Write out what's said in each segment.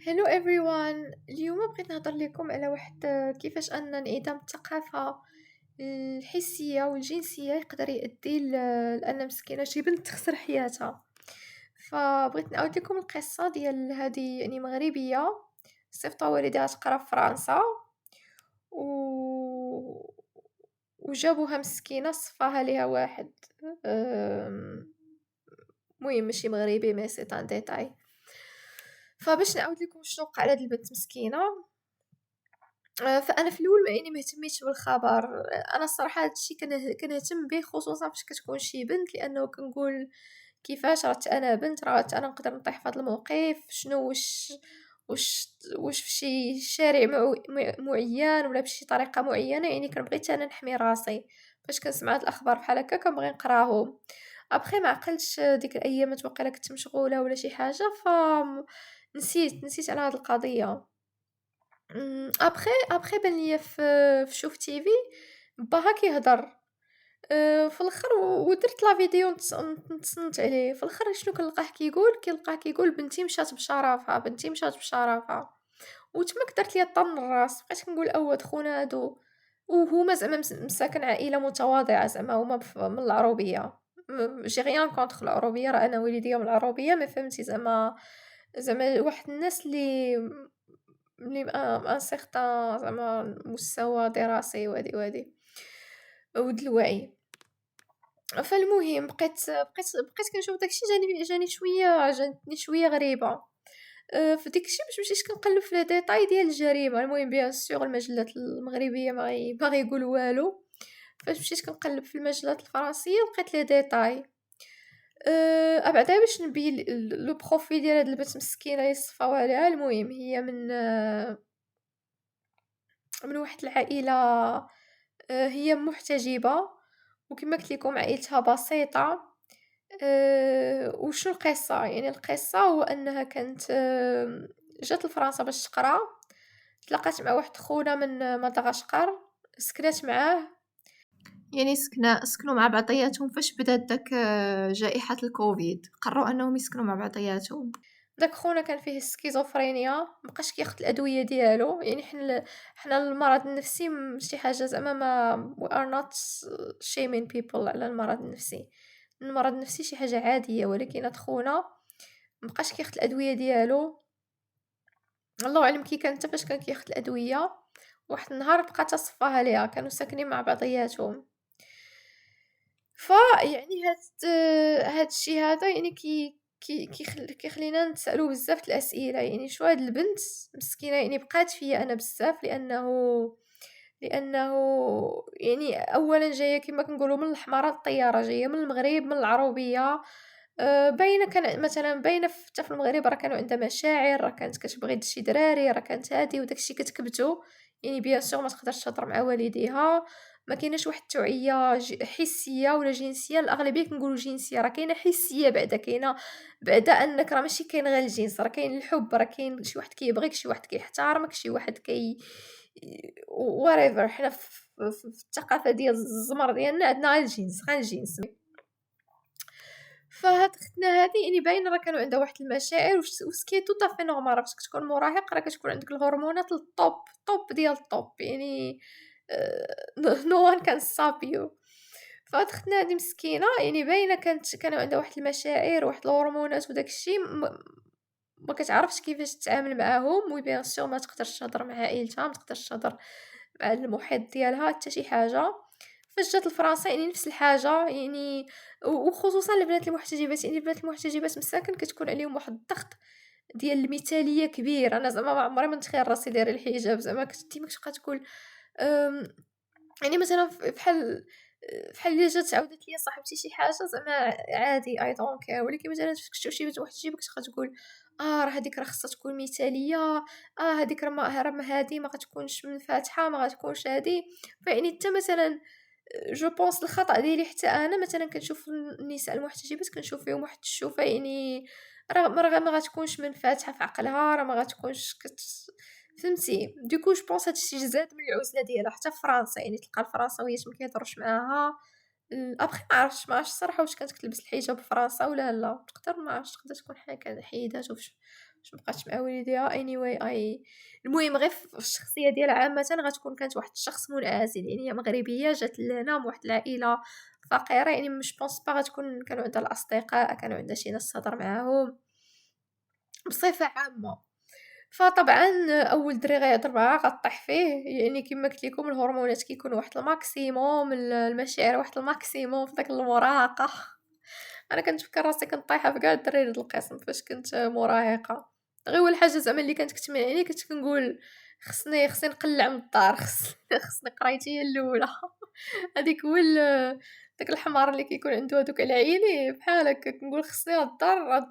Hello everyone. اليوم بغيت نهضر لكم على واحد كيفاش أن انعدام الثقافة الحسية والجنسية يقدر يؤدي لأن مسكينة شي بنت تخسر حياتها. فبغيت نعاود لكم القصة ديال هذه يعني مغربية صيفطها والدها تقرا في فرنسا و... وجابوها مسكينة صفاها ليها واحد المهم ماشي مغربي مي سي ان ديتاي. فباش نعاود لكم شنو وقع لهاد البنت مسكينة. فأنا في الأول يعني ما اهتميتش بالخبر. أنا الصراحة هاد الشي كنهتم بيه خصوصًا فاش كتكون شي بنت، لأنه كنقول كيفاش راه حتى أنا بنت، راه حتى أنا نقدر نطيح في هاد الموقف، شنو واش في شي شارع معيّن ولا بشي طريقة معيّنة، يعني كنبغي حتى أنا نحمي راسي. فاش كنسمع هاد الأخبار بحال هكا كنبغي نقراهم. أبخي ما عقلتش ديك الأيامات واقيلا كنت مشغولة ولا شي حاجة، نسيت على هاد القضية. أبخي بان ليا في شوف تيفي باها كيهضر. في الآخر ودرت لا فيديو نتصنت عليه، في الآخر شنو كنلقاه كيقول بنتي مشات بشرفها، بنتي مشات بشرفها. وتماك درت ليا الطن الراس، بقيت كنقول أواد خونا هادو. وهما زعما مساكن عائلة متواضعة، زعما هما من العروبية. j'ai rien contre العروبية، راه أنا والديا من العروبية، ما فهمتي زعما واحد الناس اللي بان سيغتان زعما مستوى دراسي وهادي ود الوعي. فالمهم بقيت كنشوف داكشي جاتني شوية غريبة. في ديك الشي باش مشيت كنقلب في لي ديطاي ديال الجريمة. المهم بيان سور المجلات المغربية ما غيقولوا والو. فاش مشيت كنقلب في المجلات الفرنسية لقيت لي ديطاي. أبعدا باش نبين لو بروفيل ديال هاد البنت مسكينة اللي صفاو عليها. المهم هي من واحد العائلة. هي محتجبة، وكما قلت لكم عائلتها بسيطة. وشنو القصة؟ يعني القصة هو أنها كانت جات لفرنسا باش تقرا، تلاقات مع واحد خونا من مدغشقر، سكنات معاه. يعني سكنوا مع بعضياتهم فاش بدات داك جائحة الكوفيد، قرروا أنهم يسكنوا مع بعضياتهم. داك خونا كان فيه السكيزوفرينيا، مبقاش كياخد الأدوية ديالو. يعني حنا المرض النفسي شي حاجة زعما ما we are not shaming people على المرض النفسي. المرض النفسي شي حاجة عادية، ولكن هاد خونا مبقاش كياخد الأدوية ديالو. الله أعلم كي كان حتى فاش كان كياخد الأدوية. واحد النهار بقات تصفاها ليها، كانوا ساكنين مع بعضياتهم. فيعني هاد الشي هذا يعني كيخلينا نتسألوا بزاف د الأسئلة. يعني شو هاد البنت مسكينة يعني بقات فيا أنا بزاف، لأنه يعني أولًا جاية كما كنقولوا من الحمارة للطيارة، جاية من المغرب من العروبية. باينة كان مثلًا باينة حتى في المغرب راه كانوا عندها مشاعر، راه كانت كتبغي شي دراري، راه كانت هادي وداك الشي كتكبتو. يعني bien sûr ما تقدرش تهضر مع والديها. ما كايناش واحد التوعية حسية ولا جنسية. الأغلبية كنقولوا جنسية، راه كاينة حسية بعدا، كاينة بعدا أنك راه ماشي كاين غير الجنس، راه كاين الحب، راه كاين شي واحد كيبغيك، شي واحد كيحتارمك، شي واحد whatever. حنا في الثقافة ديال الزمر ديالنا عندنا غير الجنس، غير الجنس. فهاد ختنا هادي يعني باينة راه كانوا عندها واحد المشاعر وسكي tout à fait normal. راه فاش كتكون مراهق راه كتكون عندك الهرمونات للطوب، طوب ديال الطوب يعني. no one can stop you. فهاد ختنا هادي مسكينة يعني باينة كانوا عندها واحد المشاعر وواحد الهرمونات وداك الشي ما كتعرفش كيفاش تتعامل معاهم. وبيان سور ما تقدرش تهضر مع عائلتها، ما تقدرش تهضر مع المحيط ديالها حتى شي حاجة. فاش جات لفرنسا يعني نفس الحاجة يعني. وخصوصًا البنات المحتجبات، يعني البنات المحتجبات مساكن كتكون عليهم واحد الضغط ديال المثالية كبير. أنا زعما ما عمري ما نتخيل راسي دايرة الحجاب، زعما ديما كتبقى تقول آمم، يعني مثلًا فحال إلا جات عاودت ليا صاحبتي شي حاجة زعما عادي I don't care. ولكن مثلًا فاش كتشوف شي بنت محتجبة كتبقى تقول راه هاذيك راه خاصها تكون مثالية، هاذيك راه ما هادي ما غتكونش منفتحة، ما غتكونش هادي. فيعني حتى مثلًا جو بونس الخطأ ديالي حتى أنا مثلًا كنشوف النساء المحتجبات كنشوف فيهم واحد الشوفة يعني. راه ما غتكونش منفتحة في عقلها، راه ما غتكونش فهمتي؟ دوكو جو بونس هاد الشي زاد من العزلة ديالها حتى في فرنسا. يعني تلقى الفرنساويات ما كيهضروش معاها. أبخي ما عرفتش الصراحة واش كانت كتلبس الحجاب في فرنسا ولا لا. تقدر ما عرفتش تقدر تكون حيداتو باش ما بقاتش مع والديها anyway المهم غير في الشخصية ديالها عامةً غتكون كانت واحد الشخص منعزل، يعني هي مغربية جات لهنا من واحد العائلة فقيرة، يعني جو بونس با غتكون كانوا عندها الأصدقاء، كانوا عندها شي ناس تهضر معاهم بصفة عامة. فطبعًا أول دري غيهضر معاها غطيح فيه، يعني كيما قلت لكم الهرمونات كيكونوا واحد الماكسيموم، المشاعر واحد الماكسيموم في داك المراهقة. أنا كنتفكر راسي طايحة في كاع الدراري د القسم فاش كنت مراهقة، غير أول حاجة زعما اللي كانت كتمنعني كنت كنقول خصني نقلّع من الدار، خصني قرايتي هي الأولى. هاذيك هو داك الحمار اللي كيكون عندو هادوك العيني بحال هكا كنقول خصني هاد الدار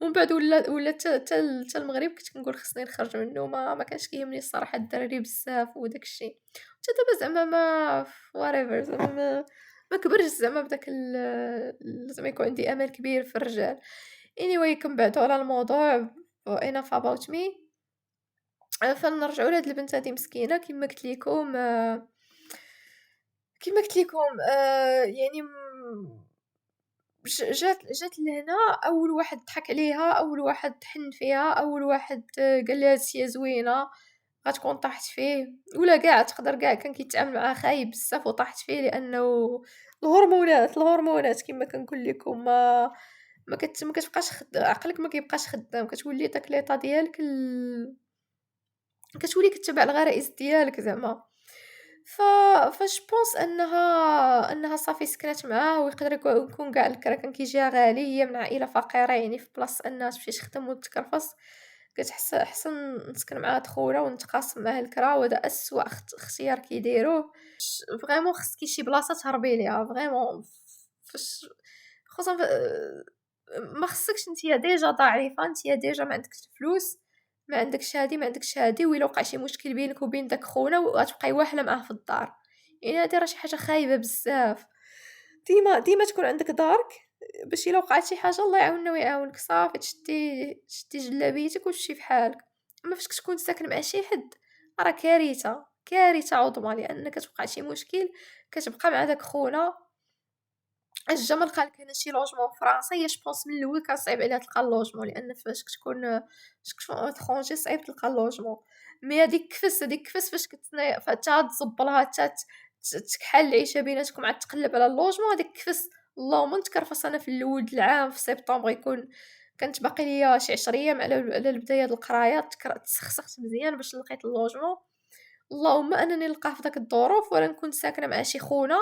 ومن بعد ولا تا المغرب كنت كنقول خصني نخرج منه، ما كانش كيهمني الصراحة الدراري بزاف وداك الشيء، حتى دابا زعما ما whatever زعما ما كبرتش زعما بداك زعما يكون عندي أمل كبير في الرجال. anyway كنبعدو على الموضوع enough about me. فنرجعوا لهاد البنت هادي مسكينة كيما قلت لكم يعني جات لهنا، أول واحد ضحك عليها، أول واحد حن فيها، أول واحد قال لها هاد يا زوينة غتكون طاحت فيه، ولا تقدر كان كيتعامل معاها خايب بزاف وطاحت فيه لأنه الهرمونات كيما كنقول لكم ما كتبقاش عقلك ما كيبقاش خدام، كتولي داك ليطا ديالك كتولي كتّبع الغرائز ديالك زعما. ف فاش بونس أنها صافي سكنات معاه ويقدر يكون كاع الكرا كان كيجيها غالي، هي من عائلة فقيرة يعني في بلاصة أنها تمشي تخدم وتكرفص، كتحس أحسن نسكن مع هاد خونا ونتقاسم معاه الكرا، وهذا أسوأ اختيار كيديروه. فريمون خصكِ شي بلاصة تهربي ليها فريمون فاش خصوصًا ما خصكش نتيا ديجا ضعيفة، نتيا ديجا ما عندكش الفلوس، ما عندكش هادي، وإلا وقع شي مشكل بينك وبين داك خونا وغتبقاي واحلة معاه في الدار، يعني هادي راه شي حاجة خايبة بزاف. ديما تكون عندك دارك باش إلا وقعت شي حاجة الله يعاوننا ويعاونك، صافي تشدي جلابيتك وتمشي فحالك. أما فاش كتكون ساكن مع شي حد راه كارثة، كارثة عظمى، لأن كتوقع شي مشكل كتبقى مع داك خونا. الجا ما لقالك هنا شي لوجمون في فرنسا، هي جو بونس من الأول كان صعيب عليها تلقى اللوجمون، لأن فاش كتكون étranger صعيب تلقى اللوجمون، مي هاديك كفس فاش كتنايا حتى تزبّلها حتى تكحل العيشة بيناتكم عاد تقلّب على اللوجمون، هاديك كفس اللهم نتكرفص أنا في الأول د العام في سبتمبر كانت باقي ليا شي 10 أيام على البداية د القراية تسخسخت مزيان باش لقيت اللوجمون، اللهم أنني نلقاه في داك الظروف ولا نكون ساكنة مع شي خونا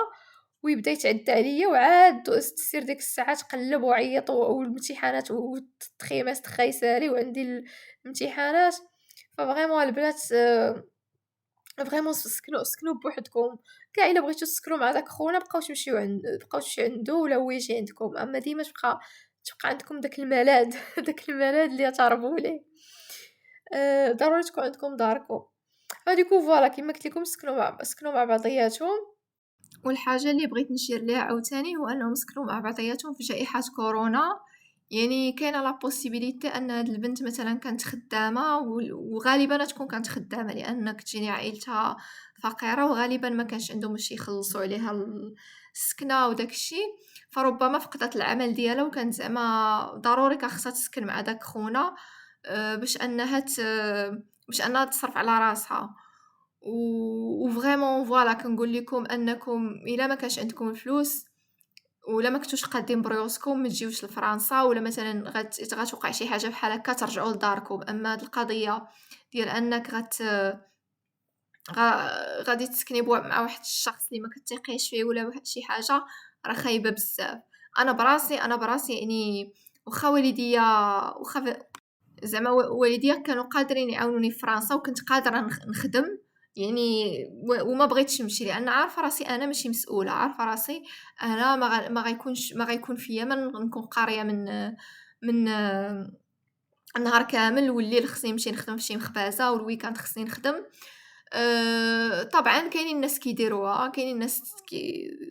ويبدا يتعدى عليا وعاد تسير ديك الساعات قلّب وعيّط والامتحانات والتخييمات تخايسالي وعندي الامتحانات، ففريمون البنات فريمون سكنوا بوحدكم، كاع إلا بغيتو تسكنوا مع داك خونا بقاو تمشيو عندو ولا هو يجي عندكم، أما ديما تبقى عندكم داك الملاذ داك الملاذ اللي تهربوا ليه. ضروري تكون عندكم داركم. هاديك فوالا كيما قلت لكم سكنوا مع بعضياتهم. والحاجة اللي بغيت نشير ليها عاوتاني هو أنهم سكنوا مع بعضياتهم في جائحة كورونا، يعني كاينة لا بوسيبيليتي أن هاد البنت مثلا كانت خدامة وغالبا تكون كانت خدامة لأن كتجيني عائلتها فقيرة وغالبا ما كانش عندهم باش يخلصوا عليها السكنة وداك الشيء، فربما فقدت العمل ديالها وكانت زعما ضروري كان خصها تسكن مع داك خونا باش أنها تصرف على راسها. وفريمون فوالا كنقول لكم أنكم إلا ما كانش عندكم الفلوس ولا ما كنتوش قادين بريوسكم ما تجيوش لفرنسا، ولا مثلا غتوقع شي حاجه بحال هكا ترجعوا لداركم. اما هاد القضيه ديال انك غادي تسكني مع واحد الشخص اللي ما كتثقيش فيه ولا شي حاجه راه خايبه بزاف. انا براسي يعني واخا والديا زعما والديا كانوا قادرين يعاونوني في فرنسا وكنت قادره نخدم يعني وما بغيتش نمشي لان عارفه راسي انا ماشي مسؤوله، عارفه راسي انا ما غيكون فيا ما نكون قاريه من النهار كامل والليل خصني نمشي نخدم في شي مخبزه والويكاند خصني نخدم. طبعا كاينين الناس كيديروها، كاينين الناس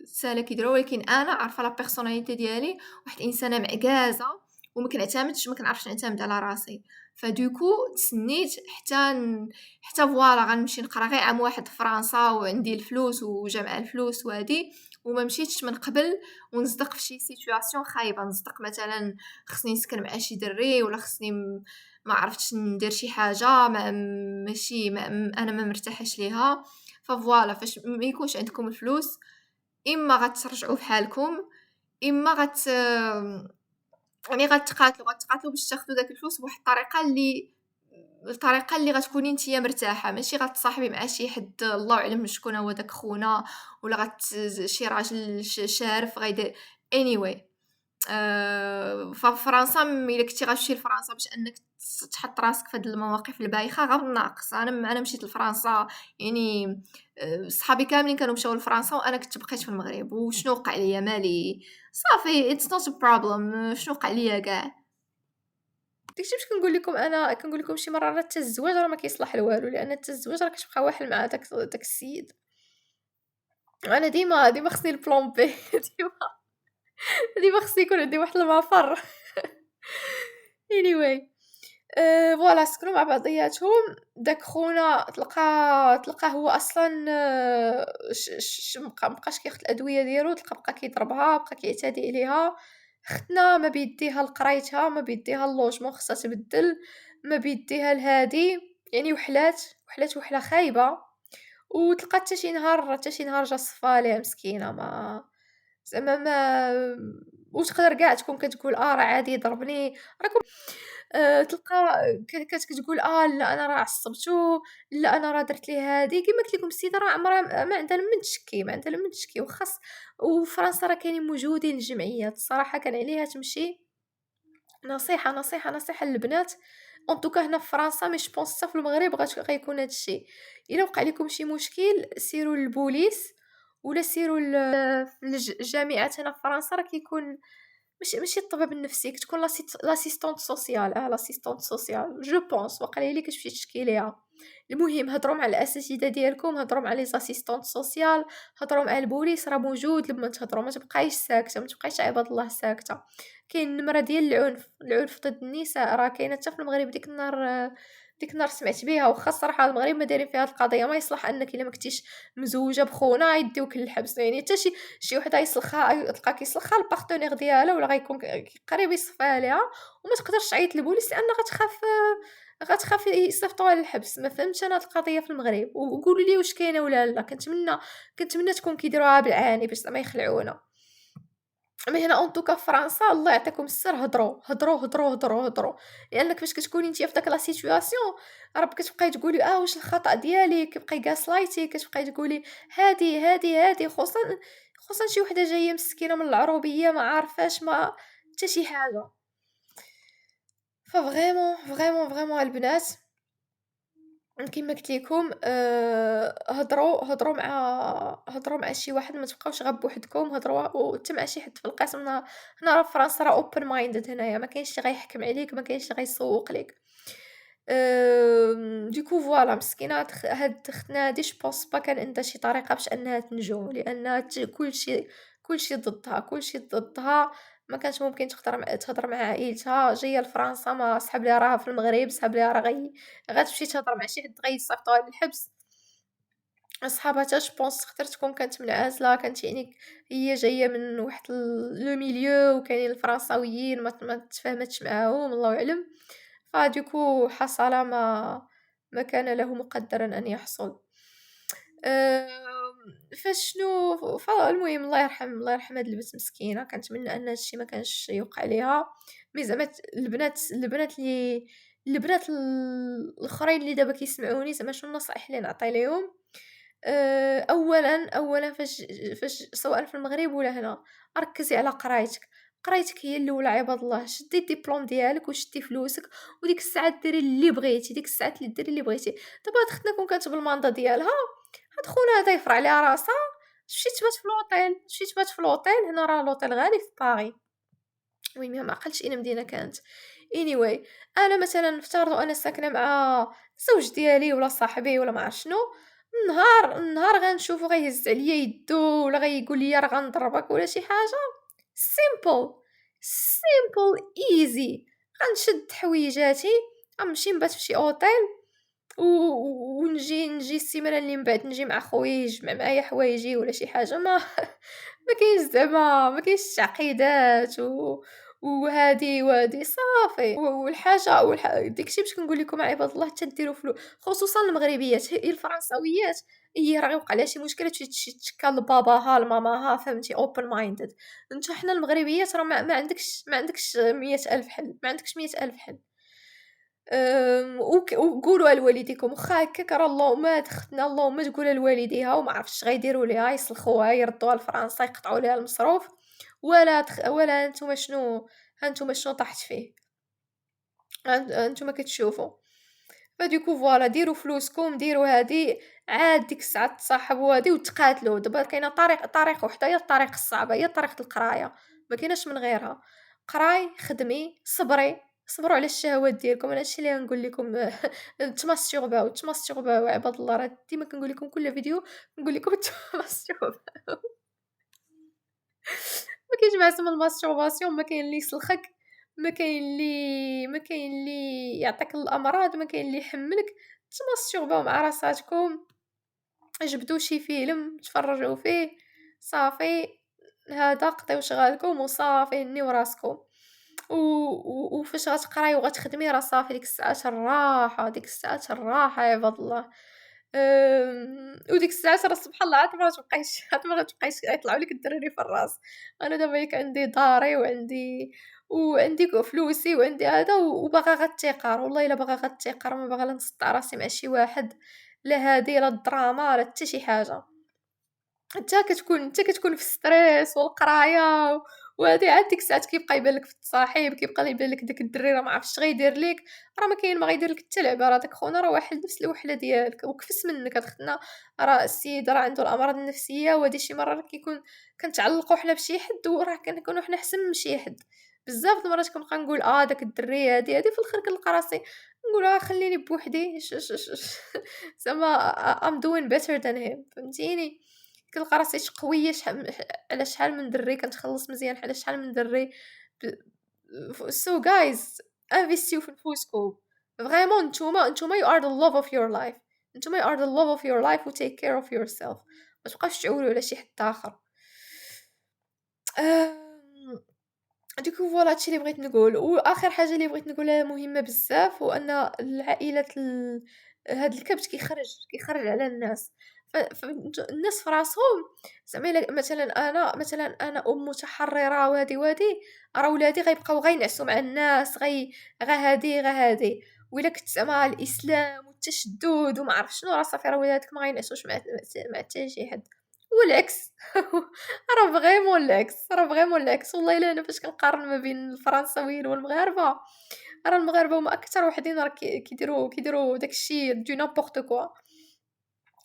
ساهله كيديروها، ولكن انا عارفه لا بيرسوناليتي ديالي واحد انسانه معكازه وما كنعتمدش ما كنعرفش نعتمد على راسي، فدوكو تسنيت حتى فوالا غنمشي نقرا غير عام واحد في فرنسا وعندي الفلوس وجمع الفلوس وهادي، وما مشيتش من قبل ونصدق في شي سيتوياسيون خايبه، نصدق مثلا خصني نسكن مع شي دري ولا خصني ما عرفتش ندير شي حاجة ماشي أنا ما مرتاحش ليها. فوالا فاش ما يكونش عندكم الفلوس، إما غترجعوا بحالكم، إما يعني غتقاتلوا باش تاخدوا داك الفلوس بواحد الطريقة اللي غتكوني نتيا مرتاحة، ماشي غتصاحبي مع شي حد الله أعلم شكون هو داك خونا، ولا شي راجل شارف غيدير anyway. ففرنسا إلا كنتي غتمشي لفرنسا باش أنك تحط راسك في هاد المواقف البايخة غير ناقص. أنا مشيت لفرنسا يعني صحابي كاملين كانوا مشاو لفرنسا وأنا كنت بقيت في المغرب، وشنو وقع ليا مالي صافي it's not a problem. شنو وقع ليا كاع داكشي باش كنقول لكم شي مرة راه حتى الزواج راه ما كيصلح لوالو، لأن حتى الزواج راه كتبقى واحل مع داك السيد. أنا ديما خصني البلان بي ديما خصني يكون عندي واحد المفر anyway. فوالا سكنوا مع بعضياتهم. داك خونا تلقاه هو اصلا مبقاش كياخد الادويه ديالو، تلقى بقى كيضربها، بقى كيعتدي عليها. اختنا ما بيديها لقرايتها، ما بيديها اللوجمون خصها تبدل، ما بيديها لهادي، يعني وحله خايبه. وتلقى حتى شي نهار جا صفا ليها مسكينه، ما زعما ما وتقدر كاع تكون كتقول راه عادي ضربني. راكم تلقى كتقول لا أنا راه عصبتو، لا أنا راه درت ليه هادي. كيما قلت لكم السيدة راه عمرها ما عندها لمن تشكي، ما عندها لمن تشكي. وفرنسا راه كاينين موجودين الجمعيات، الصراحة كان عليها تمشي. نصيحة للبنات en tout cas هنا في فرنسا، مي جو بونس حتى في المغرب غيكون هاد الشيء. إلا وقع لكم شي مشكل سيروا للبوليس، ولا سيروا الجامعات. هنا في فرنسا راه كيكون ماشي الطبيب النفسي، كتكون لاسيستونط سوسيال، لاسيستونط سوسيال جو بونس. وقيلا لي كتمشي تشكي ليها. المهم هضروا مع الاساتذه ديالكم، هضروا مع لي زاسيستونط سوسيال، هضروا مع البوليس، راه موجود لما تهضروا. ما تبقايش ساكته، ما تبقايش عباد الله ساكته. كاين النمره ديال العنف ضد النساء، راه كاينه حتى في المغرب. ديك النهار سمعت بها، وخا الصراحه المغرب ما دايرين فيها هاد القضيه. ما يصلح انك الا ما كنتيش مزوجه بخونا يديوك للحبس، يعني حتى شي وحده يسلخها، تلقى كيسلخها البارتنير ديالها، ولا غيكون قريب يصفى ليها، وما تقدرش تعيط للبوليس لان غتخاف يصيفطوها للحبس. ما فهمتش انا هاد القضيه في المغرب. وقولوا لي واش كاينه ولا لا. كنتمنى تكون كيديروها بالعاني باش ما يخلعونا. مي هنا اونطوكا في فرنسا الله يعطيكم السر، هضروا. لانك فاش كتكوني نتيا في داك لا سيتوياسيون، راه كتبقاي تقولي واش الخطا ديالي، كتبقاي غاسلايتي، كتبقاي تقولي هادي. خصوصا شي وحده جايه مسكينه من العروبيه، ما عارفاش ما حتى شي حاجه. فريمون البنات كيما قلت لكم هضروا مع شي واحد، ما تبقاوش غير بوحدكم. هضروا وحتى مع شي حد في القسم. هنا راه في فرنسا راه اوبن مايندد، هنايا ما كاينش اللي غيحكم عليك، ما كاينش اللي غيسوق لك. دوكو فوالا مسكينه هاد اختنا هادي جو بونس با كان عندها شي طريقه باش انها تنجو، لان كلشي ضدها. ما كانش ممكن تهضر مع عائلتها. جايه لفرنسا، ما صحاب ليها راها في المغرب، صحاب ليها راه غتمشي تهضر مع شي حد غيصيفطوها للحبس. صحابها حتى جوبونس خطر تكون كانت منعزلة، كانت يعني هي جاية من واحد لو ميليو، وكاينين الفرنساويين ما تفاهمتش معاهم الله أعلم. فدوكو حصل ما كان له مقدرا أن يحصل. فشنو فالمهم الله يرحم هاد البنت مسكينة. كنتمنى أن هادشي ما كانش يوقع ليها. مي زعما البنات الآخرين اللي دابا كيسمعوني، زعما شنو النصائح اللي نعطي ليهم. أولًا فاش سواء في المغرب ولا هنا، ركّزي على قرايتك هي الأولى عباد الله. شدي الدبلوم ديالك وشدي فلوسك، وديك الساعة ديري اللي بغيتي، ديك الساعات اللي ديري اللي بغيتي. دابا هاد اختنا كون كانت بالماندا ديالها، هاد خونا هذا يفرع عليها راسها، تمشي تبات في لوطيل. هنا راه لوطيل غالي في باغي. المهم ما عقلتش أين مدينة كانت. anyway أنا مثلًا نفترضوا أنا ساكنة مع الزوج ديالي ولا صاحبي ولا ما عرفت شنو. النهار غنشوفو غيهز عليا يدو، ولا غيقول لي راه غنضربك ولا شي حاجة. simple easy. غنشد حويجاتي، غنمشي نبات في شي اوتيل، ونجي السيمانه اللي من بعد نجي مع خويا يجمع معايا حوايجي ولا شي حاجه. ما كاينش زعما ما كاينش تعقيدات وهادي صافي، والحاجة داك الشي باش كنقول لكم عباد الله حتى ديروا خصوصًا المغربيات، هي الفرنساويات هي راه يوقع لها شي مشكل تمشي تشكى لباباها لماماها فهمتي open minded. نتا حنا المغربيات راه ما عندكش 100,000 حل، ما عندكش 100,000 حل. وقولوها لوالديكم واخا هكاك راه اللهم هاد ختنا اللهم تقولها لوالديها وما عرفتش اش غيديروا ليها، يسلخوها، يردوها لفرنسا، يقطعوا ليها المصروف، ولا نتوما شنو، ها نتوما شنو طاحت فيه، ها نتوما كتشوفوا. فديكو فوالا ديروا فلوسكم، ديروا هادي، عاد ديك الساعة تصاحبوا هادي وتقاتلوا، دابا كاينة طريق وحدة، هي الطريق الصعبة، هي طريقة القراية، ما كايناش من غيرها. قراي، خدمي، صبري، صبروا على الشهوات ديالكم، أنا هادشي اللي غنقول لكم. تماستيرباو، تماستيرباو عباد الله، راه ديما كنقول لكم كل فيديو كنقول لكم تماستيرباو. ما كاينش ما اسمها الماستورباسيون، ما كاين اللي يسلخك، ما كاين اللي يعطيك الأمراض، ما كاين اللي يحمّلك، تماستورباو مع راساتكم، جبدوا شي فيلم تفرجوا فيه، صافي، هادا قضيو شغالكم وصافي هنيو راسكم. وفاش غتقراي وغتخدمي راه صافي ديك الساعات الراحة، ديك الساعات الراحة عباد الله. وديك الساعات راه سبحان الله عاد ما غتبقايش عاد ما غتبقايش يطلعوا لِك الدراري في الراس. أنا دابا ياك عندي داري وعندي فلوسي وعندي هذا وباغا غير التيقار، والله إلا باغا غير التيقار، ما باغا لا نصدع راسي مع شي واحد، لا هادي لا الدراما لا حتى شي حاجة. أنت كتكون في الstress والقراية وهادي، عاد ديك الساعات كيبقى يبان لك في التصاحب، كيبقى يبان لك داك الدري راه ما عرفتش اش غيدير ليك، راه ما كاين ما غيدير لك حتى لعبة، راه داك خونا راه واحد نفس الوحدة ديالك وكفس منك، هاد ختنا راه السيد راه عنده الأمراض النفسية، وهادي شي مرة راه كنتعلقوا حنا بشي حد وراه كنكونوا حنا أحسن من شي حد، بزاف د المرات كنبقى نقول داك الدري هادي في الآخر كنلقى راسي نقول خلّيني بوحدي زعما I'm doing better than him فهمتيني؟ كنلقى راسي قوية على شحال من دري كنتخلّص مزيان على شحال من دري ب so guys انفيستيو في نفوسكم، فريمون نتوما you are the love of your life، نتوما you are the love of your life و take care of yourself، ما تبقاوش تعولوا على شي حد آخر. آمم دوكو فوالا هادشي اللي بغيت نقول، وآخر حاجة اللي بغيت نقولها مهمة بزاف هو أن العائلات هاد الكبت كيخرج على الناس، الناس في راسهم زعما إلا مثلًا أنا أم متحررة وهادي، راه ولادي غيبقاو ينعسوا مع الناس غا هادي، وإلا كنت زعما الإسلام والتشدد وما عرفت شنو، راه صافي راه ولادك ما غينعسوش مع حتى شي حد، والعكس. راه فريمون العكس، راه فريمون العكس، والله إلا أنا فاش كنقارن ما بين الفرنساويين والمغاربة، راه المغاربة هُما أكتر وحدين راه كيديروا داك الشي du n'importe quoi،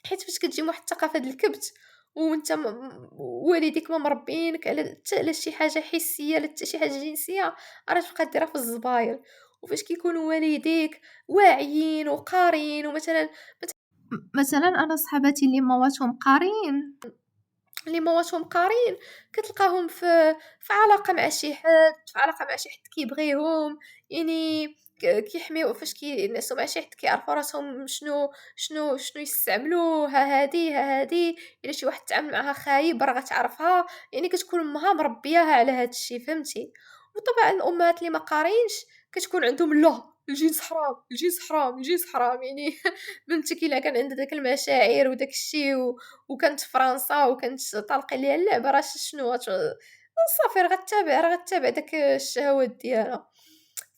حيت فاش كتجي من واحد الثقافة ديال الكبت وأنت والديك ما مربيينك حتى على شي حاجة حسية لا حتى شي حاجة جنسية، راه تبقى ديرها في الزبايل، وفاش كيكونوا والديك واعيين وقاريين مثلًا أنا صحاباتي اللي مواتهم قاريين كتلقاهم في علاقة مع شي حد، في علاقة مع شي حد كيبغيهم، يعني كيحميو فاش كينعسو مع شي حد كيعرفوا راسهم شنو يستعملوا، ها هادي، إلا شي واحد تعامل معاها خايب راه غتعرفها، يعني كتكون أمها مربياها على هاد الشي فهمتي. وطبعًا الأمهات اللي ما قاريينش كتكون عندهم لا الجنس حرام، الجنس حرام، الجنس حرام، يعني بنتك إلا كان عندها داك المشاعر وداك الشي وكانت في فرنسا وكانت طالقين ليها اللعبة راه شنو صافي راه غتّابع داك الشهوات ديالها.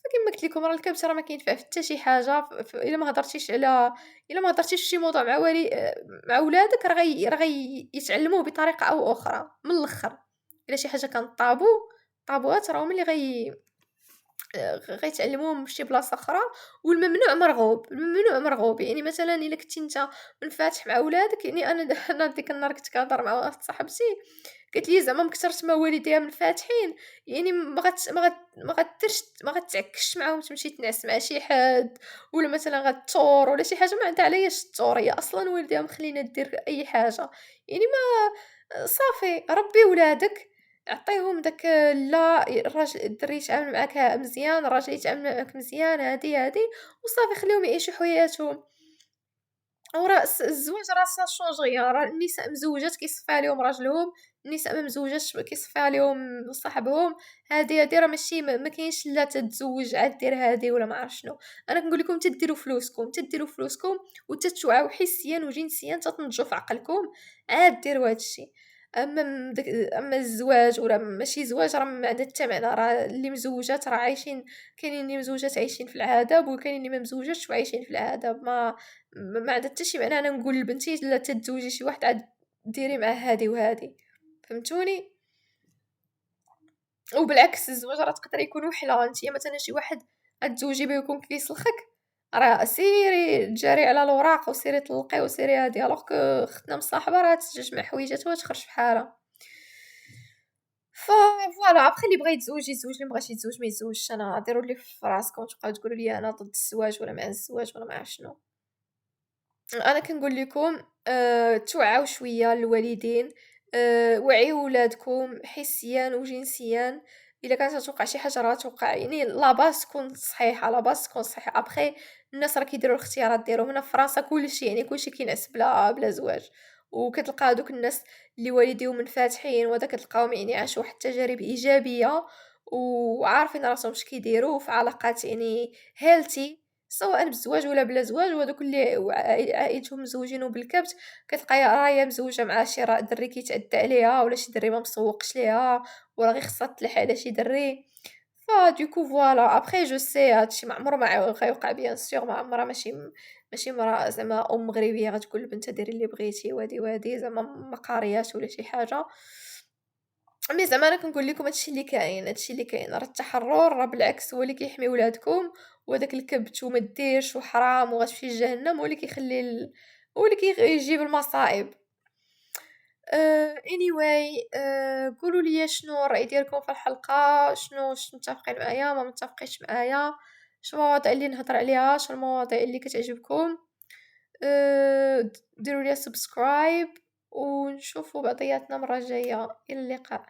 فكما قلت لكم راه الكبت راه ما كينفع في حتى شي حاجة إلا ما هضرتيش في شي موضوع مع مع ولادك راه يتعلموه بطريقة أو أخرى، من الآخر إلا شي حاجة كانت طابوهات راهم اللي غيتعلموهم في شي بلاصة أخرى، والممنوع مرغوب، الممنوع مرغوب، يعني مثلًا إلا كنتِ أنت منفتح مع ولادك، يعني أنا ديك النهار كنت كنهضر مع واحد صاحبتي قالت لي زعما من كترت ما والديها منفتحين يعني ما غتعكسش معاهم تمشي تنعس مع شي حد، ولا مثلًا غتثور ولا شي حاجة ما عندها علاش تثور، هي أصلًا والديها مخلينها دير أي حاجة، يعني صافي ربّي ولادك، عطيهم داك لا الدري يتعامل معاك مزيان، الراجل يتعامل معاك مزيان، هادي، وصافي خليهم يعيشوا حياتهم. وراه الزواج راه ça change rien. راه النساء مزوجات كيصفى عليهم راجلهم، النساء ما مزوجاتش كيصفى عليهم صاحبهم. هادي راه ماشي ما كاينش لا تتزوج عاد دير هادي ولا ما عرف شنو. أنا كنقول لكم تديروا فلوسكم، تديروا فلوسكم وتتوعوا حسيًا وجنسيًا تتنضجوا في عقلكم، عاد ديروا هاد الشي. أما داك أما الزواج ولا ماشي زواج راه ما عندها حتى معنى. راه اللي مزوجات راه عايشين، كاينين اللي مزوجات عايشين في العذاب وكاينين اللي ما مزوجاتش وعايشين في العذاب. ما عندها حتى شي معنى أنا نقول لبنتي لا تتزوجي شي واحد عاد ديري معاه هادي وهادي، فهمتوني؟ وبالعكس الزواج راه تقدر يكون وحلة. نتيا مثلًا شي واحد غتزوجي بيه ويكون كيسلخك، راه سيري تجاري على الوراق وسيري طلقيه وسيري هادي، ألوغ كو ختنا مصاحبة راه تجمع حويجاتها وتخرج بحالها. فوالا ابخي اللي بغا يتزوج يتزوج، اللي مبغاش يتزوج ما يتزوجش. أنا ديروا اللي في راسكم، تبقاو تقولوا لي أنا ضد الزواج ولا مع الزواج ولا ما عرف شنو. أنا كنقول لكم توعّوا شوية الوالدين، وعّيوا ولادكم حسيًا وجنسيًا. إلا كانت غتوقع شي حاجة راه توقع، يعني لا باز تكون صحيحة، لا باز تكون صحيحة. أبخي الناس راه كيديروا الاختيارات ديالهم. هنا في فرنسا كلشي يعني كلشي كينعس بلا زواج، وكتلقى هادوك الناس اللي والديهم منفتحين وهذا كتلقاهم يعني عاشوا واحد التجارب إيجابية، وعارفين راسهم اش كيديروا في علاقات يعني healthy، سواء بالزواج ولا بلا زواج. وهادوك اللي عائلتهم مزوجين وبالكبت كتلقى راه هي مزوجة مع شي دري كيتعدى عليها ولا شي دري ما مسوقش ليها ولا غير خصها تلح على شي دري. فدوكو فوالا ابخي جو سي هادشي ما عمره ما غيوقع بيان سور. ما عمرها ماشي مرا زعما مغربية غتقول لبنتها ديري اللي بغيتي وهادي وهادي، زعما ما قارياش ولا شي حاجة. مي زعما أنا كنقول لكم هاد الشي اللي كاين، هاد الشي اللي كاين. راه التحرُّر راه بالعكس هو اللي كيحمي ولادكم، وهداك الكبت وما ديرش وحرام وغتمشي لجهنم هو اللي كيخلي هو اللي يجيب المصائب. anyway قولوا لي شنو الرأي ديالكم في الحلقة، شنو واش متفقين معايا، ما متفقينش معايا، شنو المواضيع اللي نهضر عليها، شنو المواضيع اللي كتعجبكم. ديروا لي subscribe ونشوفوا بعضياتنا المرة الجاية، إلى اللقاء.